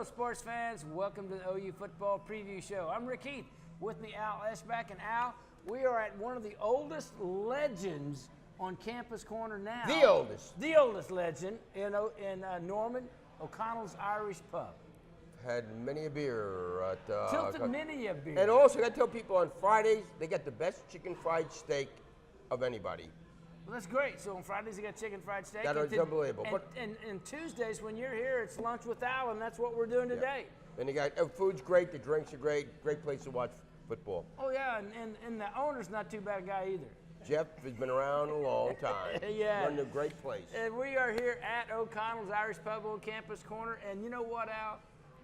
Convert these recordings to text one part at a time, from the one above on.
Hello, sports fans. Welcome to the OU Football Preview Show. I'm Rick Heath. With me, Al Eschbach. And Al, we are at one of the oldest legends on Campus Corner now. The oldest. The oldest legend in Norman, O'Connell's Irish Pub. Had many a beer at Tilted many a beer. And also, I got to tell people on Fridays, they get the best chicken fried steak of anybody. Well, that's great. So on Fridays, you got chicken fried steak. That is unbelievable. And Tuesdays, when you're here, it's lunch with Al, and that's what we're doing today. And you got food's great, the drinks are great, great place to watch football. Oh, yeah, and the owner's not too bad a guy either. Jeff has been around a long time. Yeah. Running a great place. And we are here at O'Connell's Irish Pub on Campus Corner. And you know what, Al?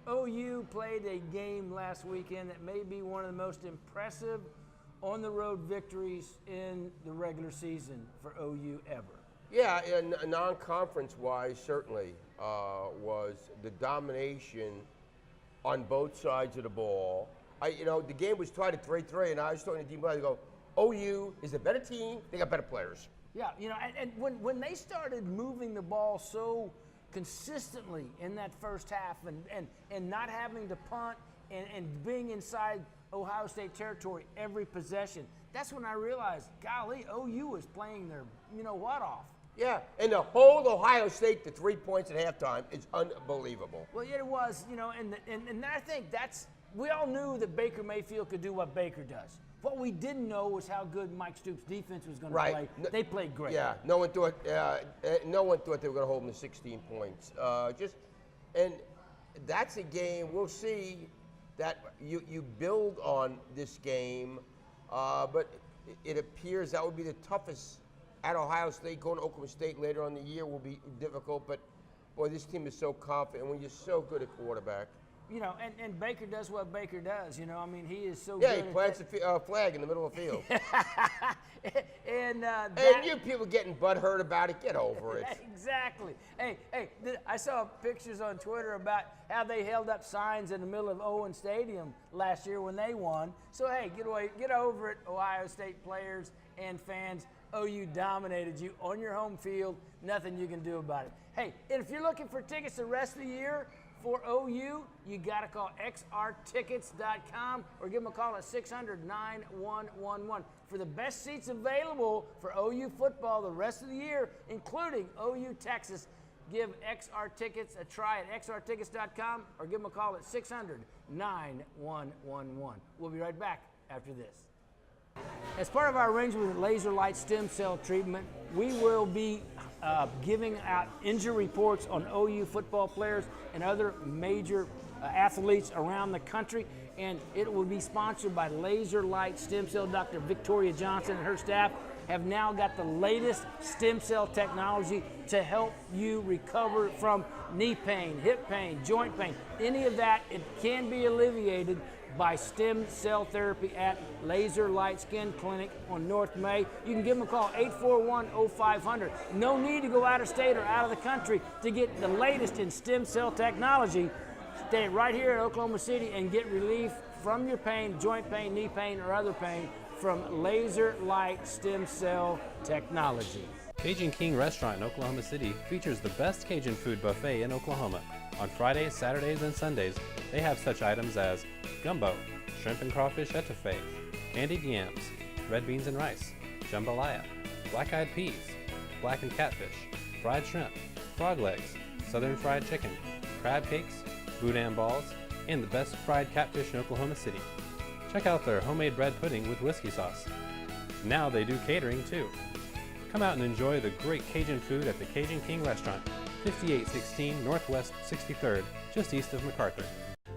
OU played a game last weekend that may be one of the most impressive on-the-road victories in the regular season for OU ever. Yeah, and non-conference-wise, certainly, was the domination on both sides of the ball. The game was tied at 3-3, and I was talking to Dean Blythe, I go, OU is a better team, they got better players. Yeah, and when they started moving the ball so consistently in that first half and not having to punt and being inside Ohio State territory every possession, that's when I realized, golly, OU is playing their you-know-what off. Yeah, and to hold Ohio State to 3 points at halftime is unbelievable. Well, yeah, it was, and I think we all knew that Baker Mayfield could do what Baker does. What we didn't know was how good Mike Stoops' defense was going to play. They played great. Yeah, no one thought they were going to hold them to 16 points. And that's a game we'll see that you build on this game, but it appears that would be the toughest at Ohio State. Going to Oklahoma State later on in the year will be difficult, but boy, this team is so confident when you're so good at quarterback. And Baker does what Baker does. He is so good. Yeah, he plants a flag in the middle of the field. and you people getting butthurt about it, get over it. Exactly. Hey, I saw pictures on Twitter about how they held up signs in the middle of Owen Stadium last year when they won. So, hey, get over it, Ohio State players and fans. OU dominated you on your home field. Nothing you can do about it. Hey, and if you're looking for tickets the rest of the year, for OU, you got to call xrtickets.com or give them a call at 600-9111 for the best seats available for OU football the rest of the year, including OU Texas. Give XR Tickets a try at xrtickets.com or give them a call at 600-9111. We'll be right back after this. As part of our arrangement with Laser Light Stem Cell Treatment, we will be giving out injury reports on OU football players and other major athletes around the country, and it will be sponsored by Laser Light Stem Cell. Dr. Victoria Johnson and her staff have now got the latest stem cell technology to help you recover from knee pain, hip pain, joint pain, any of that. It can be alleviated by stem cell therapy at Laser Light Skin Clinic on North May. You can give them a call, 841-0500. No need to go out of state or out of the country to get the latest in stem cell technology. Stay right here at Oklahoma City and get relief from your pain, joint pain, knee pain, or other pain from Laser Light Stem Cell Technology. Cajun King Restaurant in Oklahoma City features the best Cajun food buffet in Oklahoma. On Fridays, Saturdays, and Sundays, they have such items as gumbo, shrimp and crawfish etouffee, candied yams, red beans and rice, jambalaya, black-eyed peas, blackened catfish, fried shrimp, frog legs, southern fried chicken, crab cakes, boudin balls, and the best fried catfish in Oklahoma City. Check out their homemade bread pudding with whiskey sauce. Now they do catering too. Come out and enjoy the great Cajun food at the Cajun King Restaurant, 5816 Northwest 63rd, just east of MacArthur.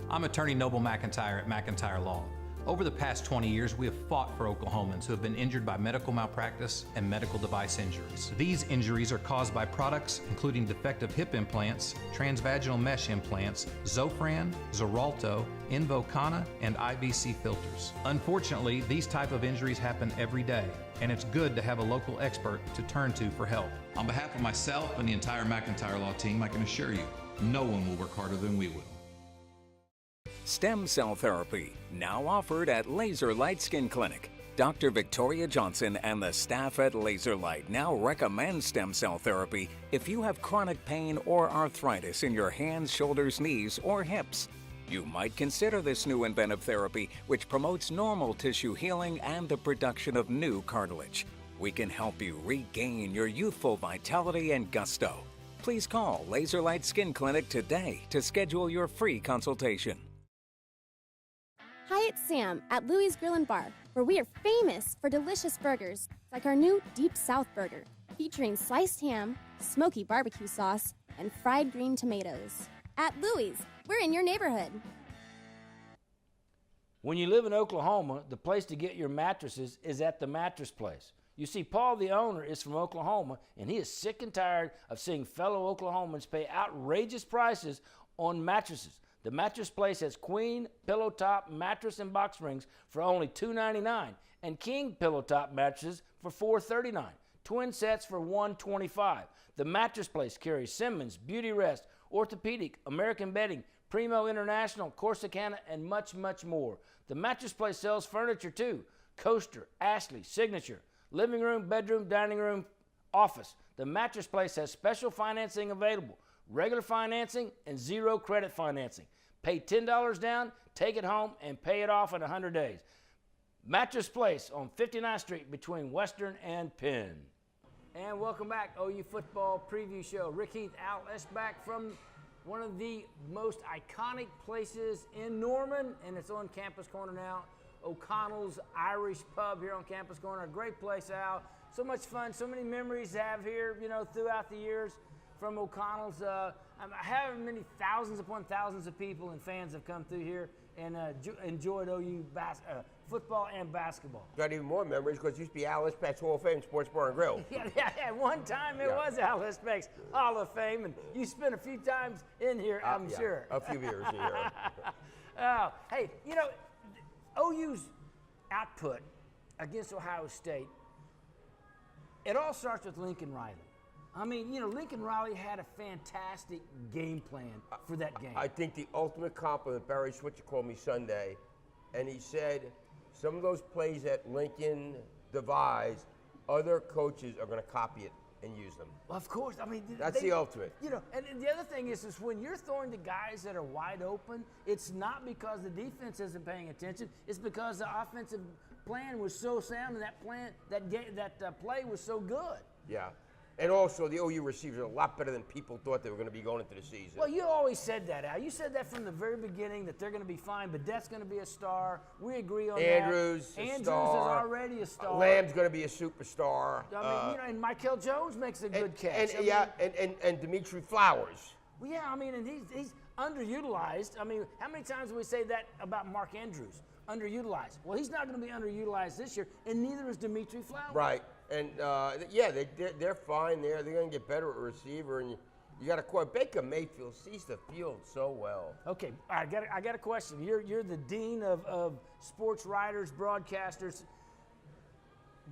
I'm attorney Noble McIntyre at McIntyre Law. Over the past 20 years, we have fought for Oklahomans who have been injured by medical malpractice and medical device injuries. These injuries are caused by products including defective hip implants, transvaginal mesh implants, Zofran, Xarelto, Invokana, and IVC filters. Unfortunately, these type of injuries happen every day, and it's good to have a local expert to turn to for help. On behalf of myself and the entire McIntyre Law team, I can assure you, no one will work harder than we will. Stem cell therapy, now offered at Laser Light Skin Clinic. Dr. Victoria Johnson and the staff at LaserLight now recommend stem cell therapy if you have chronic pain or arthritis in your hands, shoulders, knees, or hips. You might consider this new inventive therapy, which promotes normal tissue healing and the production of new cartilage. We can help you regain your youthful vitality and gusto. Please call LaserLight Skin Clinic today to schedule your free consultation. Hi, it's Sam at Louie's Grill and Bar, where we are famous for delicious burgers like our new Deep South Burger, featuring sliced ham, smoky barbecue sauce, and fried green tomatoes. At Louie's, we're in your neighborhood. When you live in Oklahoma, the place to get your mattresses is at the Mattress Place. You see, Paul, the owner, is from Oklahoma, and he is sick and tired of seeing fellow Oklahomans pay outrageous prices on mattresses. The Mattress Place has queen, pillow top, mattress, and box springs for only $2.99, and king pillow top mattresses for $4.39. Twin sets for $125. The Mattress Place carries Simmons, Beauty Rest, Orthopedic, American Bedding, Primo International, Corsicana, and much, much more. The Mattress Place sells furniture too: coaster, Ashley, Signature, living room, bedroom, dining room, office. The Mattress Place has special financing available: regular financing and zero credit financing. Pay $10 down, take it home, and pay it off in 100 days. Mattress Place on 59th Street between Western and Penn. And welcome back, OU Football Preview Show. Rick Heath, Al Eschbach from one of the most iconic places in Norman, and it's on Campus Corner now. O'Connell's Irish Pub here on Campus Corner. A great place, Al. So much fun, so many memories to have here, throughout the years from O'Connell's. However many thousands upon thousands of people and fans have come through here and enjoyed OU football and basketball. Got even more memories because it used to be Al Eschbach's Hall of Fame Sports Bar and Grill. Yeah, one time it was Al Eschbach's Hall of Fame, and you spent a few times in here, I'm sure. A few years in here. Hey, OU's output against Ohio State, it all starts with Lincoln Riley. I mean, Lincoln Riley had a fantastic game plan for that game. I think the ultimate compliment, Barry Switzer called me Sunday, and he said some of those plays that Lincoln devised, other coaches are going to copy it and use them. Well, of course. I mean, that's the ultimate. And the other thing is when you're throwing to guys that are wide open, it's not because the defense isn't paying attention. It's because the offensive plan was so sound, and that play was so good. Yeah. And also, the OU receivers are a lot better than people thought they were going to be going into the season. Well, you always said that, Al. You said that from the very beginning, that they're going to be fine. Badette's going to be a star. We agree on Andrews, that. Andrews is already a star. Lamb's going to be a superstar. I mean, and Michael Jones makes a good catch. And Dimitri Flowers. Well, yeah, I mean, and he's underutilized. I mean, how many times do we say that about Mark Andrews? Underutilized. Well, he's not going to be underutilized this year, and neither is Dimitri Flowers. Right. And, they're fine there. They're going to get better at receiver. And you got to quote Baker Mayfield sees the field so well. Okay, I got a question. You're the dean of sports writers, broadcasters.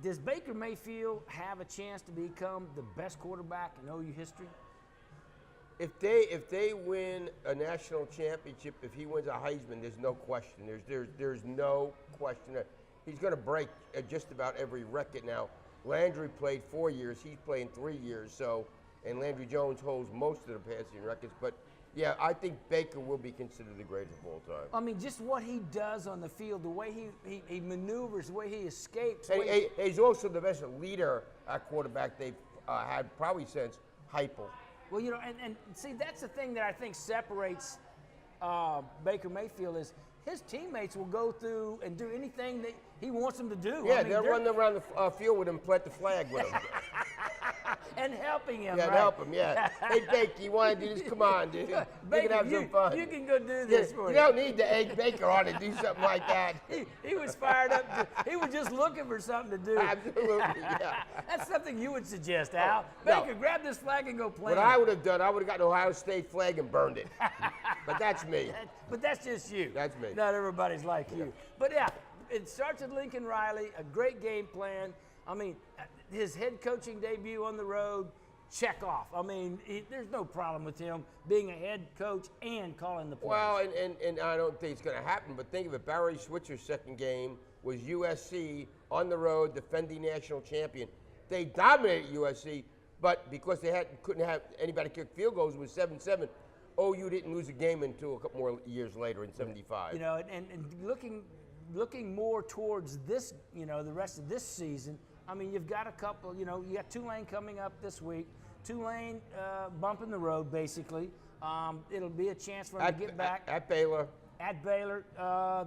Does Baker Mayfield have a chance to become the best quarterback in OU history? If they win a national championship, if he wins a Heisman, there's no question. There's no question. He's going to break just about every record now. Landry played 4 years. He's playing 3 years. And Landry Jones holds most of the passing records. But yeah, I think Baker will be considered the greatest of all time. I mean, just what he does on the field, the way he maneuvers, the way he escapes. And he's also the best leader at quarterback they've had probably since Heupel. Well, and see, that's the thing that I think separates Baker Mayfield is his teammates will go through and do anything that he wants them to do. Yeah, they're running around the field with him, plant the flag with him. And helping him, Yeah, right? help him, yeah. Hey, Baker, you want to do this? Come on, dude. Baker, we can have some fun. You can go do this for you don't need to egg Baker on to do something like that. He was fired up. He was just looking for something to do. Absolutely, yeah. That's something you would suggest, Al. No. Baker, grab this flag and go play. What I would have done, I would have gotten an Ohio State flag and burned it. But that's me. But that's just you. That's me. Not everybody's like you. But yeah, it starts with Lincoln Riley, a great game plan. I mean, his head coaching debut on the road, check off. I mean, there's no problem with him being a head coach and calling the plays. Well, and I don't think it's going to happen, but think of it. Barry Switzer's second game, was USC on the road, defending national champion. They dominated USC, but because they couldn't have anybody kick field goals, it was 7-7. OU didn't lose a game until a couple more years later in '75. You know, and looking more towards this, you know, the rest of this season. I mean, you've got a couple. You know, you got Tulane coming up this week. Tulane bumping the road basically. It'll be a chance for them to get back at Baylor. At Baylor. I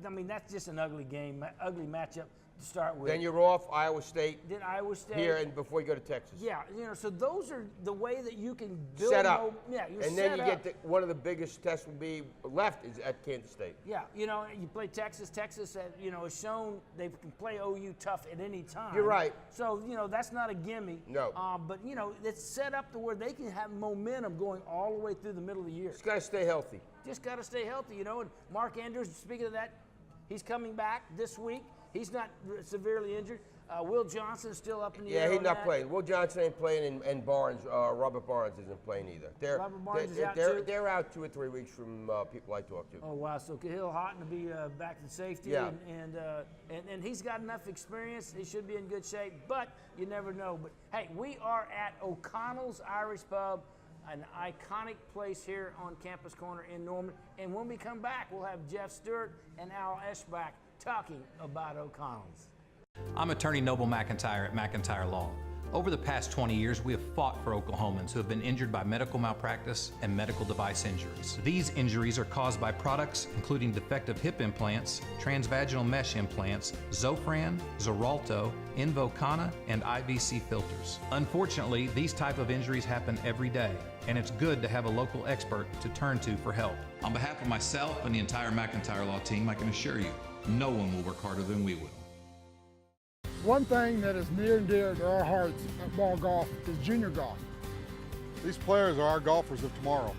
mean, that's just an ugly game, ugly matchup to start with. Then you're off Iowa State. Then Iowa State. Here and before you go to Texas. Yeah, you know, so those are the way that you can build. Set up. You're and then you get one of the biggest tests will be left is at Kansas State. Yeah, you know, you play Texas. Texas, you know, has shown they can play OU tough at any time. You're right. So, you know, that's not a gimme. No. But, you know, it's set up to where they can have momentum going all the way through the middle of the year. Just got to stay healthy. Just got to stay healthy, you know. And Mark Andrews, speaking of that, he's coming back this week. He's not severely injured. Will Johnson's still up in the air. Yeah, he's not playing. Will Johnson ain't playing, and Barnes, Robert Barnes isn't playing either. Robert Barnes is out too? They're out 2 or 3 weeks from people I talk to. Oh, wow. So Kahil Houghton to be back to safety. Yeah. And he's got enough experience. He should be in good shape, but you never know. But, hey, we are at O'Connell's Irish Pub, an iconic place here on Campus Corner in Norman. And when we come back, we'll have Jeff Stewart and Al Eschbach talking about O'Connell's. I'm attorney Noble McIntyre at McIntyre Law. Over the past 20 years, we have fought for Oklahomans who have been injured by medical malpractice and medical device injuries. These injuries are caused by products including defective hip implants, transvaginal mesh implants, Zofran, Xarelto, Invokana, and IVC filters. Unfortunately, these type of injuries happen every day, and it's good to have a local expert to turn to for help. On behalf of myself and the entire McIntyre Law team, I can assure you, no one will work harder than we will. One thing that is near and dear to our hearts at Ball Golf is junior golf. These players are our golfers of tomorrow.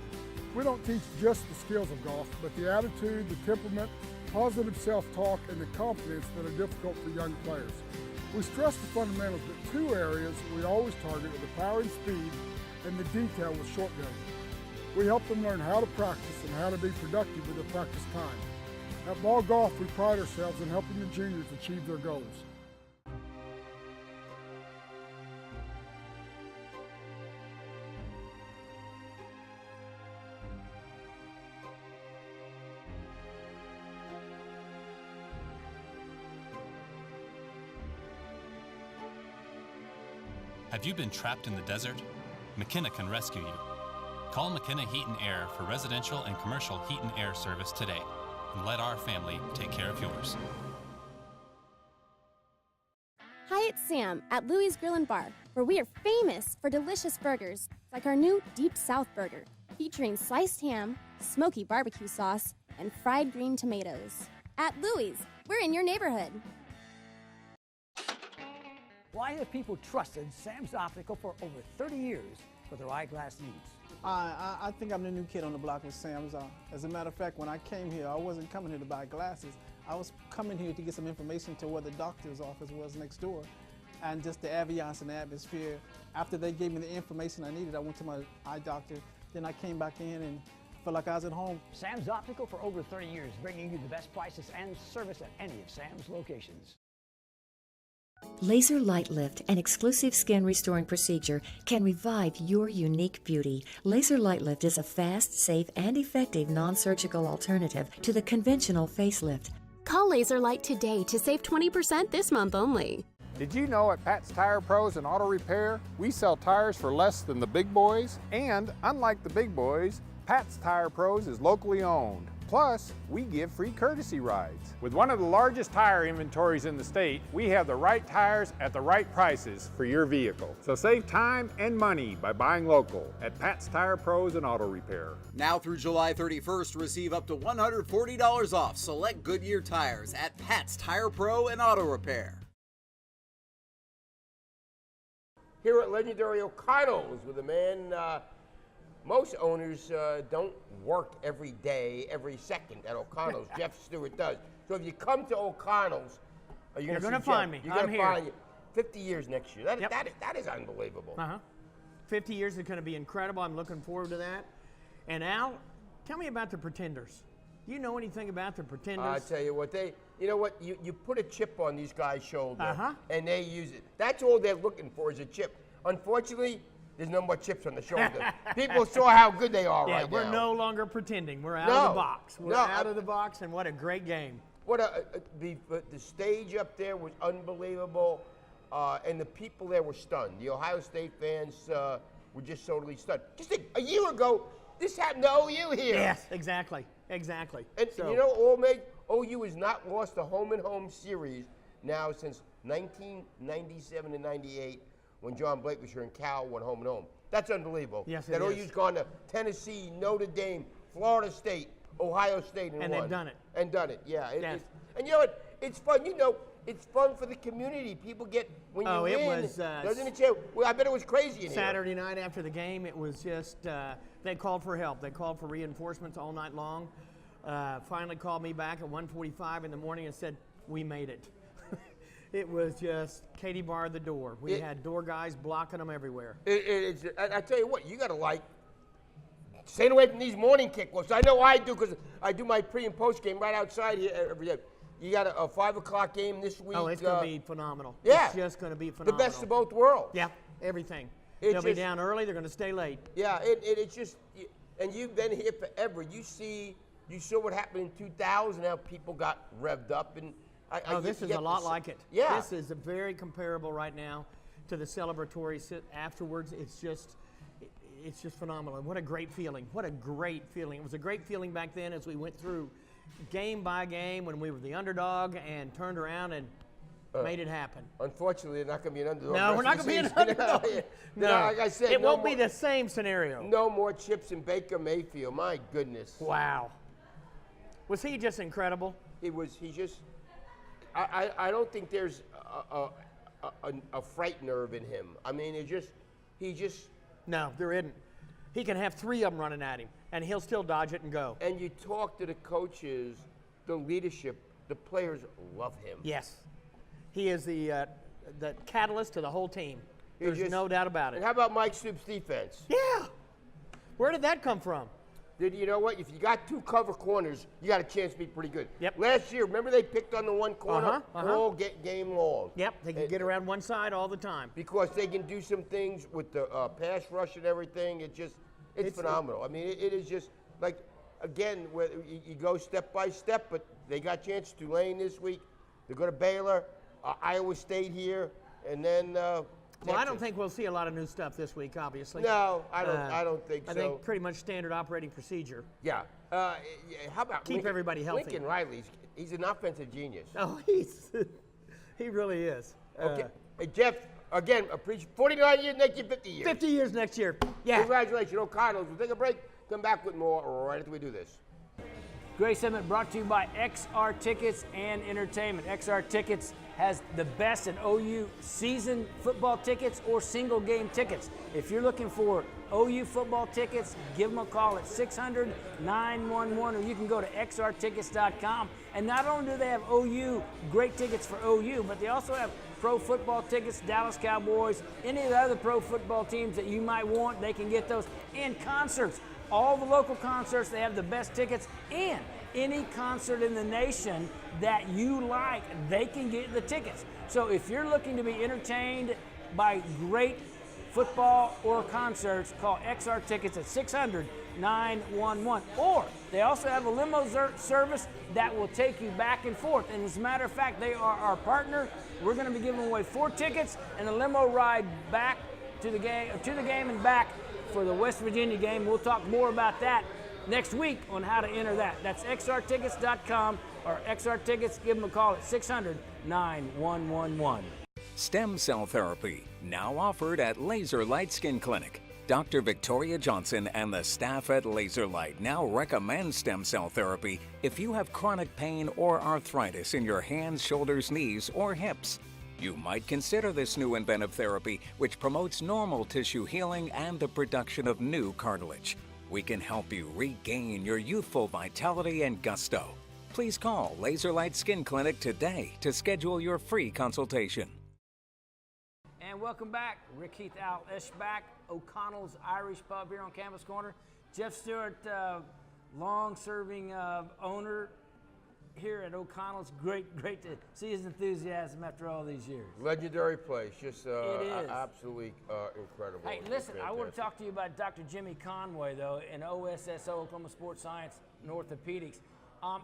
We don't teach just the skills of golf, but the attitude, the temperament, positive self-talk, and the confidence that are difficult for young players. We stress the fundamentals, but 2 areas we always target are the power and speed and the detail with short game. We help them learn how to practice and how to be productive with their practice time. At Ball Golf, we pride ourselves in helping the juniors achieve their goals. Have you been trapped in the desert? McKenna can rescue you. Call McKenna Heat and Air for residential and commercial heat and air service today, and let our family take care of yours. Hi, it's Sam at Louie's Grill and Bar, where we are famous for delicious burgers like our new Deep South Burger, featuring sliced ham, smoky barbecue sauce, and fried green tomatoes. At Louie's, we're in your neighborhood. Why have people trusted Sam's Optical for over 30 years for their eyeglass needs? I think I'm the new kid on the block with Sam's. As a matter of fact, when I came here, I wasn't coming here to buy glasses. I was coming here to get some information to where the doctor's office was next door, and just the ambiance and the atmosphere. After they gave me the information I needed, I went to my eye doctor. Then I came back in and felt like I was at home. Sam's Optical for over 30 years, bringing you the best prices and service at any of Sam's locations. Laser Light Lift, an exclusive skin restoring procedure, can revive your unique beauty. Laser Light Lift is a fast, safe, and effective non-surgical alternative to the conventional facelift. Call Laser Light today to save 20% this month only. Did you know at Pat's Tire Pros and Auto Repair, we sell tires for less than the big boys? And unlike the big boys, Pat's Tire Pros is locally owned. Plus, we give free courtesy rides. With one of the largest tire inventories in the state, we have the right tires at the right prices for your vehicle. So save time and money by buying local at Pat's Tire Pros and Auto Repair. Now through July 31st, receive up to $140 off select Goodyear tires at Pat's Tire Pro and Auto Repair. Here at legendary O'Connell's with a man, most owners don't work every day, every second at O'Connell's. Jeff Stewart does. So if you come to O'Connell's, you're going to find me. You're going I'm to here. find you. 50 years next year. That is unbelievable. 50 years is going to be incredible. I'm looking forward to that. And Al, tell me about the Pretenders. Do you know anything about the Pretenders? I tell you what, you know what? You put a chip on these guys' shoulder, Uh-huh. and they use it. That's all they're looking for is a chip. Unfortunately, there's no more chips on the shoulder. People saw how good they are right we're now. no longer pretending. We're out No. of the box. We're No, out of the box, and what a great game. What the stage up there was unbelievable, and the people there were stunned. The Ohio State fans were just totally stunned. Just think, a year ago, this happened to OU here. Yes, exactly. Exactly. And So- you know, OU has not lost a home-and-home series now since 1997 and 98 when John Blake was here and Cal went home-and-home. That's unbelievable. Yes, it that is. OU's gone to Tennessee, Notre Dame, Florida State, Ohio State, and they've won. done it. And done it, yeah. Yes. And you know what? It's fun. You know, it's fun for the community. People get, when you it win, was, doesn't it show? Well, I bet it was crazy in here. Saturday night after the game, it was just, they called for help. They called for reinforcements all night long. Finally called me back at 1:45 in the morning and said, we made it. It was just, Katie barred the door. We had door guys blocking them everywhere. I tell you what, you got to like, staying away from these morning kickoffs. I know I do because I do my pre and post game right outside here every day. You got a 5 o'clock game this week. Oh, it's going to be phenomenal. Yeah. It's just going to be The phenomenal. best of both worlds. Yeah, everything. It's They'll be just- down early. They're going to stay late. Yeah, it's just, and you've been here forever. You saw what happened in 2000, how people got revved up. And This is a lot like it. Yeah. This is very comparable right now to the celebratory afterwards. It's just phenomenal. And what a great feeling. What a great feeling. It was a great feeling back then as we went through game by game when we were the underdog and turned around and made it happen. Unfortunately, they're not going to be an underdog. No, we're not going to be an underdog. No, like I said, it no won't be more- the same scenario. No more chips in Baker Mayfield. My goodness. Wow. Was he just incredible? He just. I don't think there's a fright nerve in him. I mean, he just. No, there isn't. He can have 3 of them running at him, and he'll still dodge it and go. And you talk to the coaches, the leadership, the players love him. Yes. He is the catalyst to the whole team. There's no doubt about it. And how about Mike Stoops' defense? Yeah. Where did that come from? You know what? If you got 2 cover corners, you got a chance to be pretty good. Yep. Last year, remember they picked on the one corner all game long. Yep, they can get around one side all the time. Because they can do some things with the pass rush and everything. It's phenomenal. I mean, it is just like, again, where you go step by step, but they got chances. Tulane this week. They go to Baylor, Iowa State here, and then. Well, I don't think we'll see a lot of new stuff this week, obviously. No, I don't think so. I think pretty much standard operating procedure. Yeah. How about keep everybody healthy? Lincoln Riley, he's an offensive genius. Oh, he really is. Okay. Hey, Jeff, again, appreciate 49 years next year, 50 years. 50 years next year. Yeah. Congratulations, O'Connell. We'll take a break. Come back with more right after we do this. Great segment brought to you by XR Tickets and Entertainment. XR Tickets has the best in OU season football tickets or single game tickets. If you're looking for OU football tickets, give them a call at 600-911, or you can go to xrtickets.com. And not only do they have OU great tickets for OU, but they also have pro football tickets, Dallas Cowboys, any of the other pro football teams that you might want, they can get those. And concerts. All the local concerts, they have the best tickets, and any concert in the nation that you like, they can get the tickets. So if you're looking to be entertained by great football or concerts, call XR Tickets at 600-911. Or they also have a limo service that will take you back and forth. And as a matter of fact, they are our partner. We're going to be giving away 4 tickets and a limo ride back to the game and back for the West Virginia game. We'll talk more about that next week on how to enter that. That's xrtickets.com or XR Tickets. Give them a call at 600-9111. Stem cell therapy, now offered at Laser Light Skin Clinic. Dr. Victoria Johnson and the staff at Laser Light now recommend stem cell therapy if you have chronic pain or arthritis in your hands, shoulders, knees, or hips. You might consider this new inventive therapy, which promotes normal tissue healing and the production of new cartilage. We can help you regain your youthful vitality and gusto. Please call Laser Light Skin Clinic today to schedule your free consultation. And welcome back. Rick Heath, Al Eschbach, O'Connell's Irish Pub here on Campus Corner. Jeff Stewart, long-serving owner. here at O'Connell's. Great to see his enthusiasm after all these years. Legendary place, just It is. absolutely incredible. Hey, It's listen, I want fantastic. to talk to you about Dr. Jimmy Conway, though, in OSSO, Oklahoma Sports Science and Orthopedics.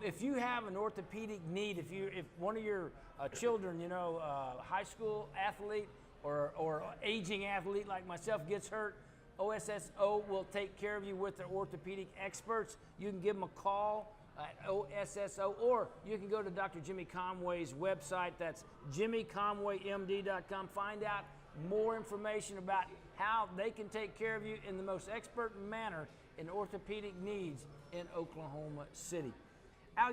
If you have an orthopedic need, if one of your children, high school athlete or aging athlete like myself gets hurt, OSSO will take care of you with their orthopedic experts. You can give them a call at OSSO, or you can go to Dr. Jimmy Conway's website. That's jimmyconwaymd.com. Find out more information about how they can take care of you in the most expert manner in orthopedic needs in Oklahoma City. Al,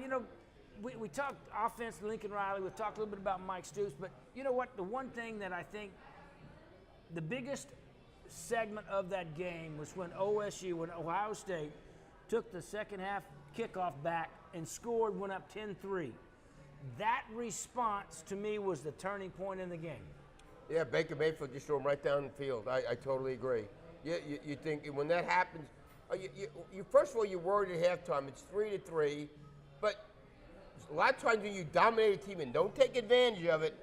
we talked offense, Lincoln Riley. We've talked a little bit about Mike Stoops, but you know what? The one thing that I think the biggest segment of that game was when Ohio State took the second half kickoff back and scored, went up 10-3. That response to me was the turning point in the game. Yeah, Baker Mayfield just threw him right down the field. I totally agree. You think when that happens, you first of all, you're worried at halftime. It's 3-3, but a lot of times when you dominate a team and don't take advantage of it,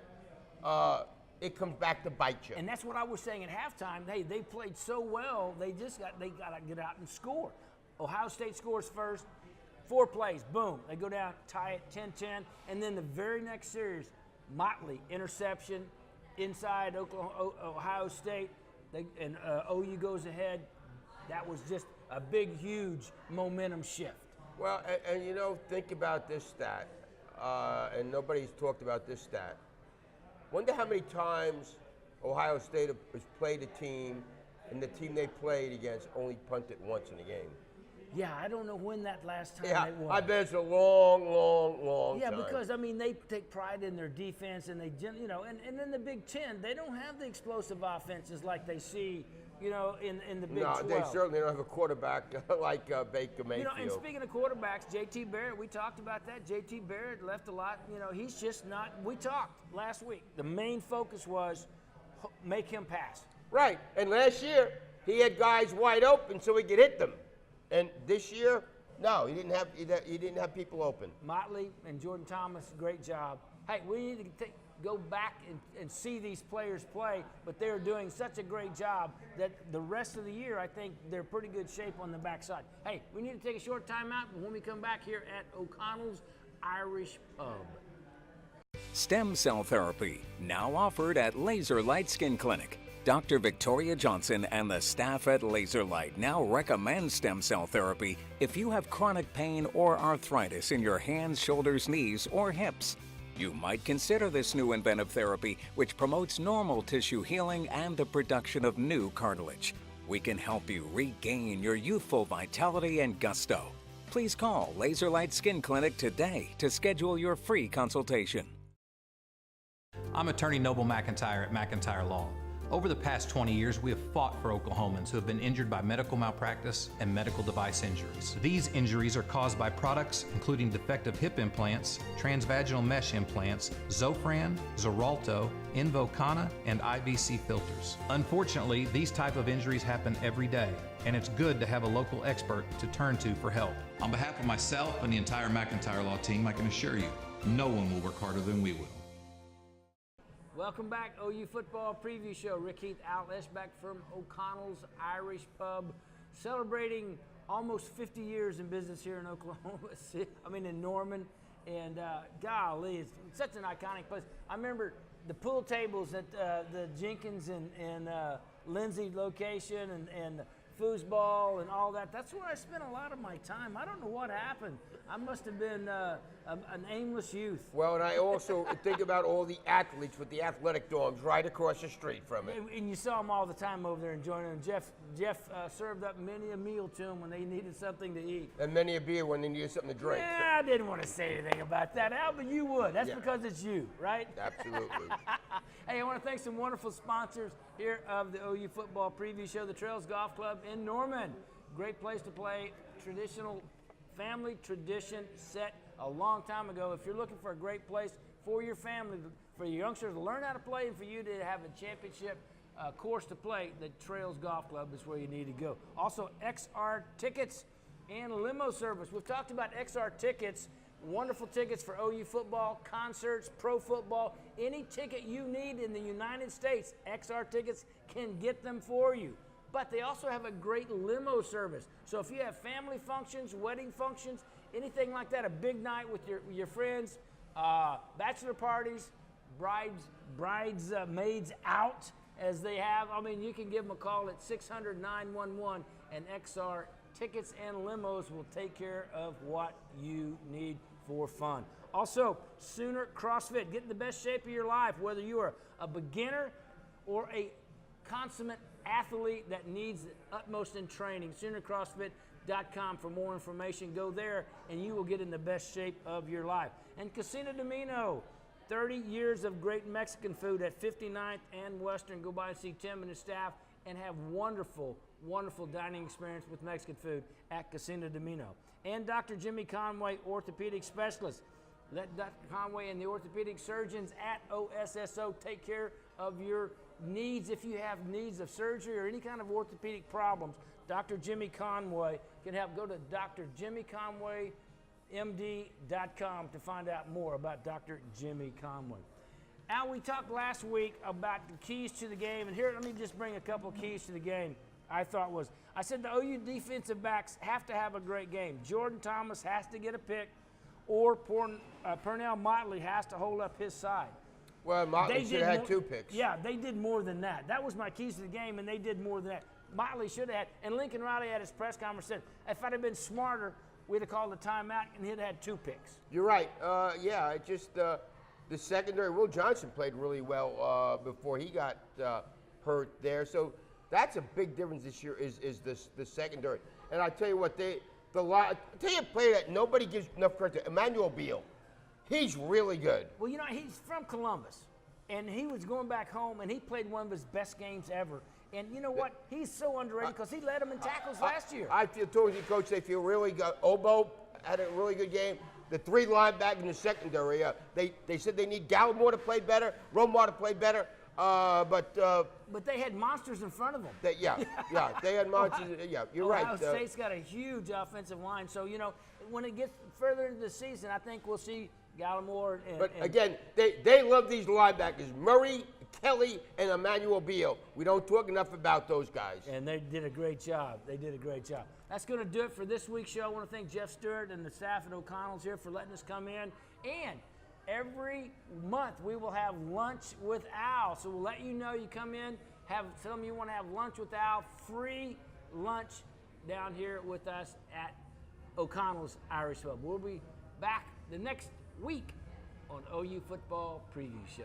it comes back to bite you. And that's what I was saying at halftime. Hey, they played so well, they got to get out and score. Ohio State scores first, 4 plays, boom. They go down, tie it 10-10, and then the very next series, Motley, interception inside Ohio State, and OU goes ahead. That was just a big, huge momentum shift. Well, and think about this stat, and nobody's talked about this stat. Wonder how many times Ohio State has played a team, and the team they played against only punted once in a game. Yeah, I don't know when that last time Yeah, it was. I bet it's a long Yeah, time. because they take pride in their defense, and and in the Big Ten, they don't have the explosive offenses like they see, in the Big 12. No, they certainly don't have a quarterback like Baker Mayfield. And speaking of quarterbacks, J.T. Barrett, we talked about that. J.T. Barrett left a lot. He's just not. We talked last week. The main focus was make him pass. Right, and last year he had guys wide open so he could hit them, and this year, no, he didn't have people open. Motley and Jordan Thomas, great job. Hey, we need to go back and see these players play, but they're doing such a great job that the rest of the year, I think they're pretty good shape on the backside. Hey, we need to take a short time out, but when we come back here at O'Connell's Irish Pub. Stem cell therapy, now offered at Laser Light Skin Clinic. Dr. Victoria Johnson and the staff at Laser Light now recommend stem cell therapy if you have chronic pain or arthritis in your hands, shoulders, knees, or hips. You might consider this new inventive therapy, which promotes normal tissue healing and the production of new cartilage. We can help you regain your youthful vitality and gusto. Please call Laser Light Skin Clinic today to schedule your free consultation. I'm attorney Noble McIntyre at McIntyre Law. Over the past 20 years, we have fought for Oklahomans who have been injured by medical malpractice and medical device injuries. These injuries are caused by products including defective hip implants, transvaginal mesh implants, Zofran, Xarelto, Invokana, and IVC filters. Unfortunately, these type of injuries happen every day, and it's good to have a local expert to turn to for help. On behalf of myself and the entire McIntyre Law team, I can assure you, no one will work harder than we will. Welcome back, OU Football Preview Show. Rick Heath, Al Eschbach from O'Connell's Irish Pub, celebrating almost 50 years in business here in Oklahoma City, in Norman. And golly, it's such an iconic place. I remember the pool tables at the Jenkins and Lindsay location and foosball and all that. That's where I spent a lot of my time. I don't know what happened. I must have been an aimless youth. Well, and I also think about all the athletes with the athletic dogs right across the street from it. And you saw them all the time over there enjoying them. Jeff served up many a meal to them when they needed something to eat. And many a beer when they needed something to drink. Yeah, I didn't want to say anything about that, Al, but you would. That's because it's you, right? Absolutely. Hey, I want to thank some wonderful sponsors here of the OU Football Preview Show, the Trails Golf Club in Norman. Great place to play. Traditional family tradition set a long time ago. If you're looking for a great place for your family, for your youngsters to learn how to play and for you to have a championship course to play, the Trails Golf Club is where you need to go. Also, XR Tickets and limo service. We've talked about XR Tickets wonderful tickets for OU football, concerts, pro football, any ticket you need in the United States. XR Tickets can get them for you. But they also have a great limo service. So if you have family functions, wedding functions, anything like that, a big night with your friends, bachelor parties, bridesmaids out as they have, I mean, you can give them a call at 600-911, and XR Tickets and Limos will take care of what you need for fun. Also, Sooner CrossFit, get in the best shape of your life, whether you are a beginner or a consummate athlete that needs the utmost in training. SoonerCrossFit.com for more information. Go there and you will get in the best shape of your life. And Casino Domino, 30 years of great Mexican food at 59th and Western. Go by and see Tim and his staff and have wonderful dining experience with Mexican food at Casino Domino. And Dr. Jimmy Conway, orthopedic specialist. Let Dr. Conway and the orthopedic surgeons at OSSO take care of your needs. If you have needs of surgery or any kind of orthopedic problems, Dr. Jimmy Conway can help. Go to drjimmyconwaymd.com to find out more about Dr. Jimmy Conway. Al, we talked last week about the keys to the game, and here, let me just bring a couple of keys to the game I said the OU defensive backs have to have a great game. Jordan Thomas has to get a pick, or Pernell Motley has to hold up his side. Well, Motley should have had 2 picks. Yeah, they did more than that. That was my keys to the game, and they did more than that. Motley should have had, and Lincoln Riley at his press conference said, if I'd have been smarter, we'd have called a timeout, and he'd have had 2 picks. You're right. The secondary, Will Johnson played really well before he got hurt there. So that's a big difference this year is the secondary. And I tell you what, I tell you a player that nobody gives enough credit to, Emmanuel Beal. He's really good. Well, he's from Columbus, and he was going back home, and he played one of his best games ever. And you know what? He's so underrated because he led them in tackles last year. I feel, told you, Coach, they feel really good. Obo had a really good game. The 3 linebackers in the secondary, they said they need Gallimore to play better, Romar to play better, but they had monsters in front of them. They had monsters. You're right. Ohio State's got a huge offensive line, so when it gets further into the season, I think we'll see Gallimore. But again, they love these linebackers, Murray, Kelly, and Emmanuel Beal. We don't talk enough about those guys. And they did a great job. That's going to do it for this week's show. I want to thank Jeff Stewart and the staff at O'Connell's here for letting us come in. And every month we will have lunch with Al. So we'll let you know you come in, tell them you want to have lunch with Al, free lunch down here with us at O'Connell's Irish Pub. We'll be back the next week on OU Football Preview Show.